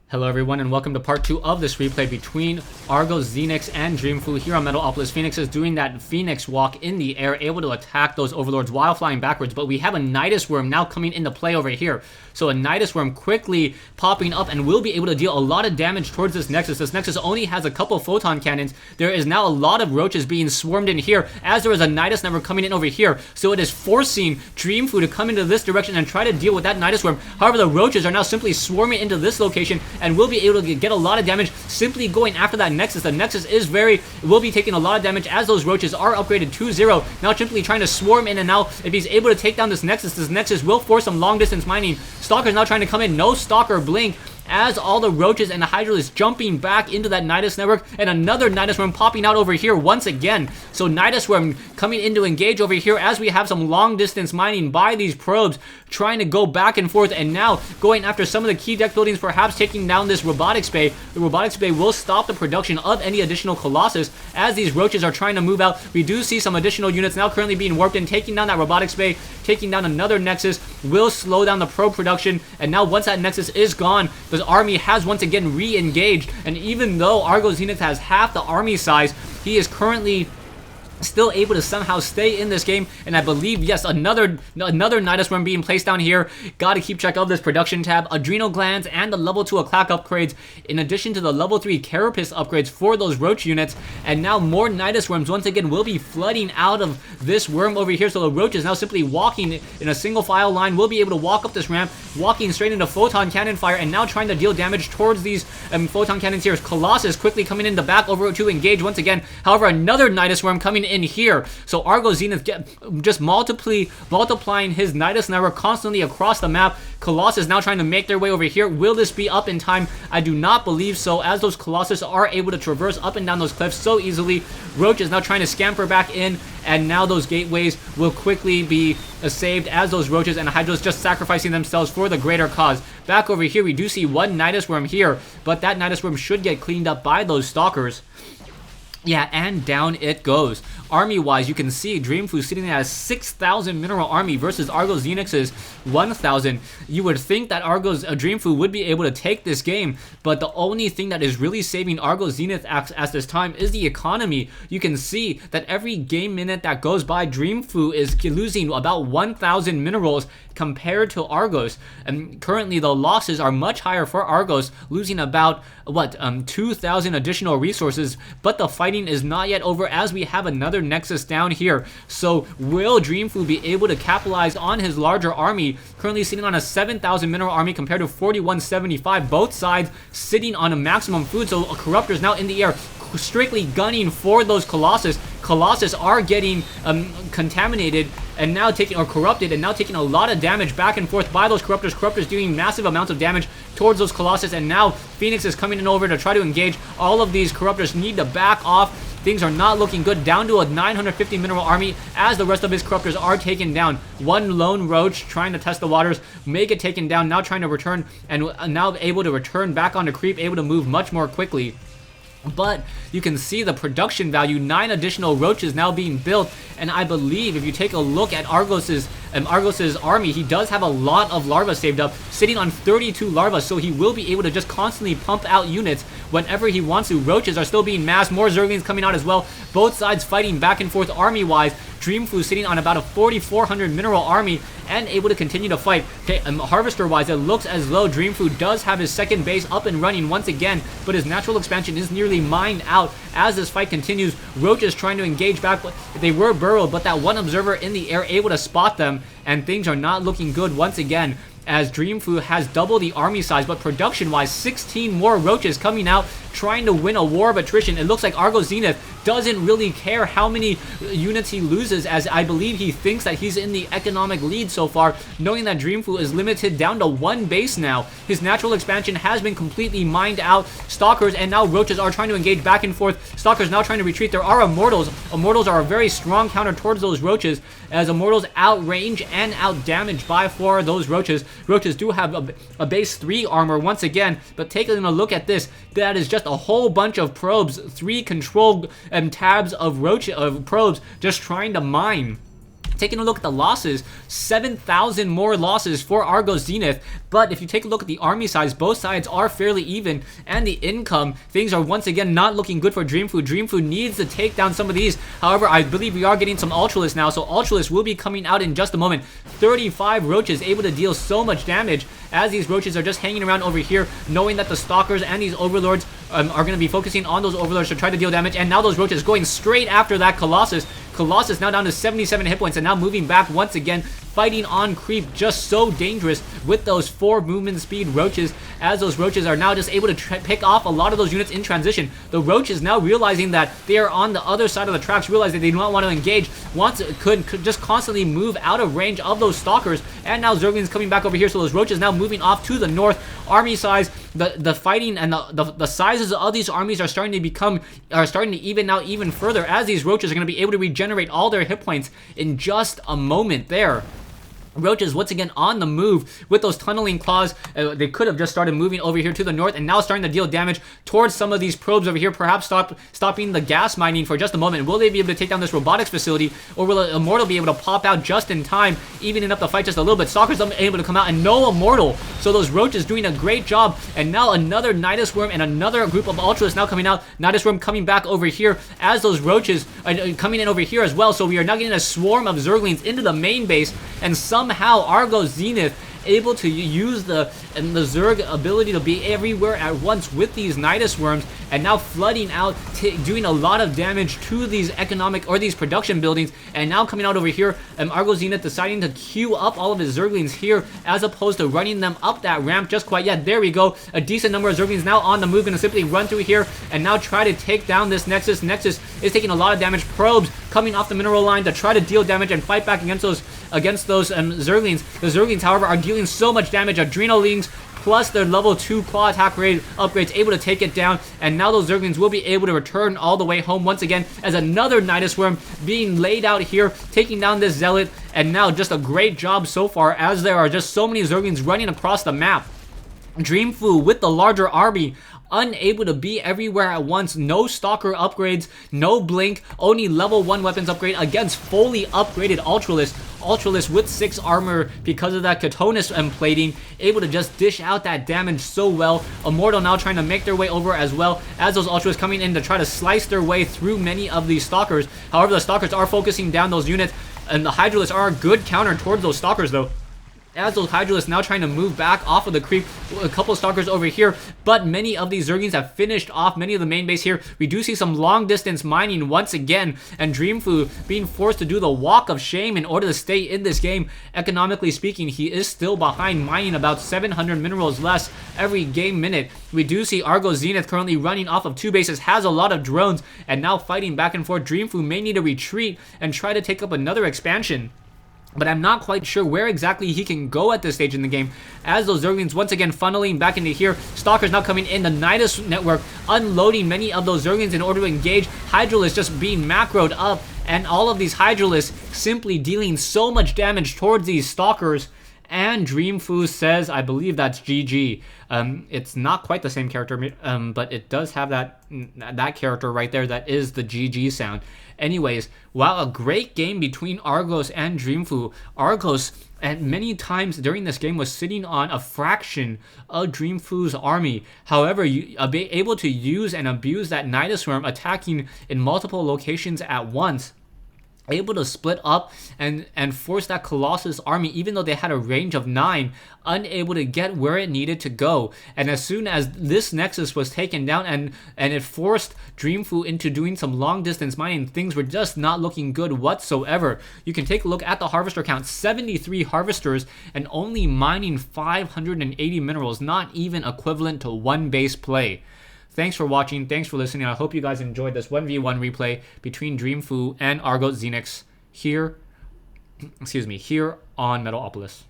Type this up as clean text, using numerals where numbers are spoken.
Hello everyone and welcome to part 2 of this replay between Argos, Xenix, and DreamFou here on Metalopolis. Phoenix is doing that Phoenix walk in the air, able to attack those overlords while flying backwards, but we have a Nidus Worm now coming into play over here. So a Nidus Worm quickly popping up and will be able to deal a lot of damage towards this Nexus. This Nexus only has a couple photon cannons. There is now a lot of roaches being swarmed in here as there is a Nidus Network coming in over here. So it is forcing DreamFou to come into this direction and try to deal with that Nidus Worm. However, the roaches are now simply swarming into this location and will be able to get a lot of damage simply going after that Nexus. The Nexus will be taking a lot of damage as those roaches are upgraded to 0. Now simply trying to swarm in, and now if he's able to take down this Nexus will force some long distance mining. Stalker's now trying to come in, no Stalker blink, as all the roaches and the Hydra is jumping back into that Nidus Network, and another Nidus Worm popping out over here once again. So Nidus Worm coming in to engage over here as we have some long distance mining by these probes trying to go back and forth, and now going after some of the key deck buildings, perhaps taking down this robotics bay. The robotics bay will stop the production of any additional Colossus as these roaches are trying to move out. We do see some additional units now currently being warped in, taking down that robotics bay, taking down another Nexus, will slow down the probe production, and now once that Nexus is gone, the army has once again re-engaged, and even though Argos Zenith has half the army size, he is currently still able to somehow stay in this game. And I believe, yes, another Nidus Worm being placed down here. Got to keep track of this production tab. Adrenal glands and the level 2 Aclac upgrades, in addition to the level 3 Carapace upgrades for those roach units. And now more Nidus Worms once again will be flooding out of this worm over here. So the roach is now simply walking in a single file line, will be able to walk up this ramp, walking straight into photon cannon fire, and now trying to deal damage towards these photon cannons here. Colossus quickly coming in the back over to engage once again. However, another Nidus Worm coming in here. So Argos Zenith just multiplying his Nidus Network constantly across the map. Colossus now trying to make their way over here. Will this be up in time? I do not believe so, as those Colossus are able to traverse up and down those cliffs so easily. Roach is now trying to scamper back in, and now those gateways will quickly be saved as those roaches and Hydras just sacrificing themselves for the greater cause. Back over here, we do see one Nidus Worm here, but that Nidus Worm should get cleaned up by those Stalkers. Yeah, and down it goes. Army-wise, you can see DreamFou sitting at a 6,000 mineral army versus Argos Xenix's 1,000. You would think that Argos DreamFou would be able to take this game, but the only thing that is really saving Argos Zenith at this time is the economy. You can see that every game minute that goes by, DreamFou is losing about 1,000 minerals compared to Argos. And currently the losses are much higher for Argos, losing about 2,000 additional resources, but the fighting is not yet over as we have another Nexus down here. So will DreamFou be able to capitalize on his larger army, currently sitting on a 7,000 mineral army compared to 4,175, both sides sitting on a maximum food. So Corruptors now in the air, strictly gunning for those Colossus. Colossus are getting contaminated and now corrupted and now taking a lot of damage back and forth by those Corruptors. Corruptors doing massive amounts of damage towards those Colossus, and now Phoenix is coming in over to try to engage. All of these Corruptors need to back off. Things are not looking good. Down to a 950 mineral army as the rest of his Corruptors are taken down. One lone roach trying to test the waters, may get taken down, now trying to return, and now able to return back onto creep, able to move much more quickly. But you can see the production value, 9 additional roaches now being built, and I believe if you take a look at Argos's army, he does have a lot of larvae saved up, sitting on 32 larvae, so he will be able to just constantly pump out units whenever he wants to. Roaches are still being massed, more Zerglings coming out as well, both sides fighting back and forth army-wise. DreamFou sitting on about a 4,400 mineral army and able to continue to fight. Harvester-wise, it looks as though DreamFou does have his second base up and running once again, but his natural expansion is nearly mined out as this fight continues. Roaches trying to engage back. They were burrowed, but that one observer in the air able to spot them, and things are not looking good once again, as DreamFou has double the army size, but production-wise, 16 more roaches coming out, trying to win a war of attrition. It looks like Argos Zenith doesn't really care how many units he loses, as I believe he thinks that he's in the economic lead so far, knowing that DreamFou is limited down to 1 base now. His natural expansion has been completely mined out. Stalkers and now roaches are trying to engage back and forth. Stalkers now trying to retreat. There are Immortals. Immortals are a very strong counter towards those roaches, as Immortals outrange and outdamage by far those roaches. Roaches do have a base 3 armor once again, but taking a look at this, that is just a whole bunch of probes, 3 controlled tabs of probes just trying to mine. Taking a look at the losses, 7,000 more losses for Argos Zenith. But if you take a look at the army size, both sides are fairly even. And the income, things are once again not looking good for DreamFou. DreamFou needs to take down some of these. However, I believe we are getting some Ultralisk now. So Ultralisk will be coming out in just a moment. 35 roaches able to deal so much damage as these roaches are just hanging around over here, knowing that the Stalkers and these Overlords are going to be focusing on those Overlords to try to deal damage. And now those roaches going straight after that Colossus. Colossus now down to 77 hit points and now moving back once again, fighting on creep, just so dangerous with those 4 movement speed roaches, as those roaches are now just able to pick off a lot of those units in transition. The roaches now realizing that they are on the other side of the tracks, realize that they do not want to engage, could just constantly move out of range of those Stalkers, and now Zerglings coming back over here, so those roaches now moving off to the north. Army size, the fighting and the sizes of these armies are starting to even out even further, as these roaches are going to be able to regenerate all their hit points in just a moment there. Roaches once again on the move with those tunneling claws. They could have just started moving over here to the north and now starting to deal damage towards some of these probes over here, perhaps stopping the gas mining for just a moment. Will they be able to take down this robotics facility, or will Immortal be able to pop out just in time, evening up the fight just a little bit? Stalker's able to come out and no Immortal, so those roaches doing a great job. And now another Nidus Worm and another group of Ultras now coming out. Nidus Worm coming back over here as those roaches are coming in over here as well, so we are now getting a swarm of Zerglings into the main base, and somehow Argos Zenith able to use the Zerg ability to be everywhere at once with these Nidus Worms, and now flooding out, doing a lot of damage to these economic or these production buildings. And now coming out over here, Argos Zenith deciding to queue up all of his Zerglings here as opposed to running them up that ramp just quite yet. There we go, a decent number of Zerglings now on the move, gonna simply run through here and now try to take down this Nexus. Nexus is taking a lot of damage. Probes coming off the mineral line to try to deal damage and fight back against those Zerglings. The Zerglings, however, are dealing so much damage. Adrenalines plus their level 2 claw attack rate upgrades able to take it down, and now those Zerglings will be able to return all the way home once again as another Nidus Worm being laid out here, taking down this Zealot. And now just a great job so far, as there are just so many Zerglings running across the map. DreamFou with the larger army, unable to be everywhere at once. No Stalker upgrades, no Blink, only level 1 weapons upgrade against fully upgraded Ultralisk. Ultralisk with 6 armor because of that Catonus plating, able to just dish out that damage so well. Immortal now trying to make their way over as well, as those Ultralisks coming in to try to slice their way through many of these Stalkers. However, the Stalkers are focusing down those units, and the Hydralisks are a good counter towards those Stalkers though, as those Hydralisks now trying to move back off of the creep. A couple Stalkers over here, but many of these Zerglings have finished off many of the main base here. We do see some long distance mining once again, and DreamFou being forced to do the walk of shame in order to stay in this game. Economically speaking, he is still behind, mining about 700 minerals less every game minute. We do see Argos Zenith currently running off of 2 bases, has a lot of drones, and now fighting back and forth. DreamFou may need to retreat and try to take up another expansion, but I'm not quite sure where exactly he can go at this stage in the game, as those Zerglings once again funneling back into here. Stalkers now coming in, the Nidus network unloading many of those Zerglings in order to engage. Hydralisks just being macroed up, and all of these Hydralisks simply dealing so much damage towards these Stalkers. And DreamFou says, I believe that's GG. It's not quite the same character, but it does have that character right there that is the GG sound. Anyways, while a great game between Argos and DreamFou, Argos at many times during this game was sitting on a fraction of DreamFou's army. However, able to use and abuse that Nidus Worm, attacking in multiple locations at once, able to split up and force that Colossus army, even though they had a range of 9, unable to get where it needed to go. And as soon as this Nexus was taken down and it forced DreamFou into doing some long distance mining, things were just not looking good whatsoever. You can take a look at the harvester count, 73 harvesters and only mining 580 minerals, not even equivalent to 1 base play. Thanks for watching. Thanks for listening. I hope you guys enjoyed this 1v1 replay between DreamFou and Argos Zenith here on Metalopolis.